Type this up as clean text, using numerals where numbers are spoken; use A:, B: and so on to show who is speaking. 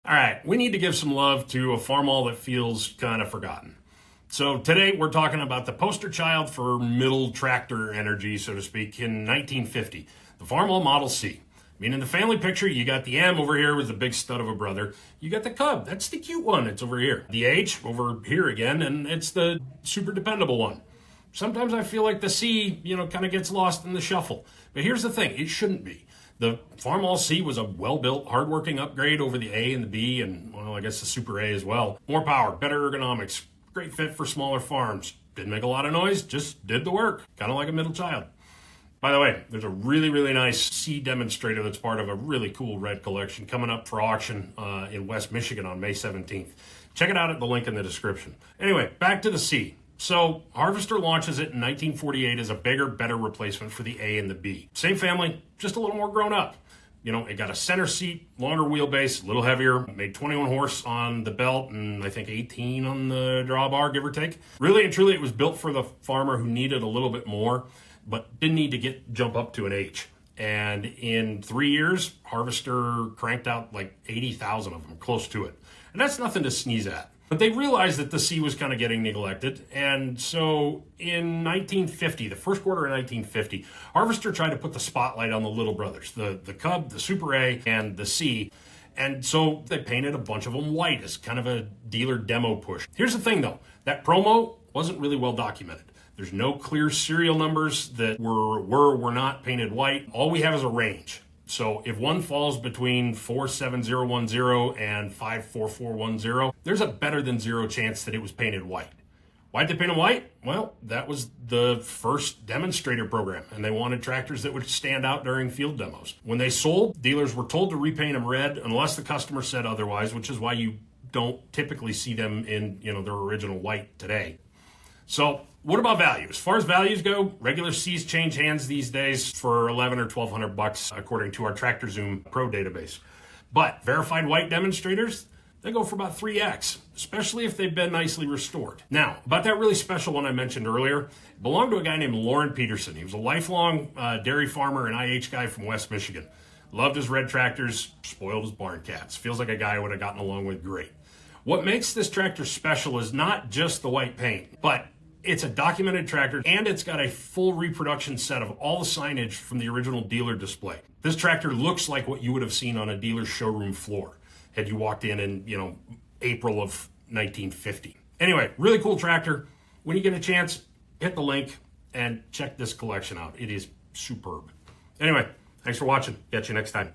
A: All right, we need to give some love to a farmall that feels kind of forgotten. So today we're talking about the poster child for middle tractor energy, so to speak, in 1950, the Farmall Model C. I mean, in the family picture, you got the M over here with the big stud of a brother. You got the Cub, that's the cute one, it's over here. The H over here again, and it's the super dependable one. Sometimes I feel like the C, kind of gets lost in the shuffle. But here's the thing, it shouldn't be. The Farmall C was a well-built, hardworking upgrade over the A and the B, and, well, I guess the Super A as well. More power, better ergonomics, great fit for smaller farms. Didn't make a lot of noise, just did the work, kind of like a middle child. By the way, there's a really, really nice C demonstrator that's part of a really cool red collection coming up for auction in West Michigan on May 17th. Check it out at the link in the description. Anyway, back to the C. So Harvester launches it in 1948 as a bigger, better replacement for the A and the B. Same family, just a little more grown up. It got a center seat, longer wheelbase, a little heavier, made 21 horse on the belt and I think 18 on the drawbar, give or take. Really and truly, it was built for the farmer who needed a little bit more, but didn't need to jump up to an H. And in 3 years, Harvester cranked out like 80,000 of them, close to it. And that's nothing to sneeze at. But they realized that the C was kind of getting neglected. And so in 1950, the first quarter of 1950, Harvester tried to put the spotlight on the little brothers, the Cub, the Super A, and the C. And so they painted a bunch of them white as kind of a dealer demo push. Here's the thing, though. That promo wasn't really well documented. There's no clear serial numbers that were not painted white. All we have is a range. So if one falls between 47010 and 54410, there's a better than zero chance that it was painted white. Why'd they paint them white? Well, that was the first demonstrator program, and they wanted tractors that would stand out during field demos. When they sold, dealers were told to repaint them red unless the customer said otherwise, which is why you don't typically see them in their original white today. So what about value? As far as values go, regular C's change hands these days for $1,100 or $1,200 according to our Tractor Zoom Pro database. But verified white demonstrators, they go for about 3x, especially if they've been nicely restored. Now, about that really special one I mentioned earlier, it belonged to a guy named Loren Peterson. He was a lifelong dairy farmer and IH guy from West Michigan. Loved his red tractors, spoiled his barn cats. Feels like a guy I would have gotten along with great. What makes this tractor special is not just the white paint, but it's a documented tractor, and it's got a full reproduction set of all the signage from the original dealer display. This tractor looks like what you would have seen on a dealer's showroom floor had you walked in April of 1950. Anyway, really cool tractor. When you get a chance, hit the link and check this collection out. It is superb. Anyway, thanks for watching. Catch you next time.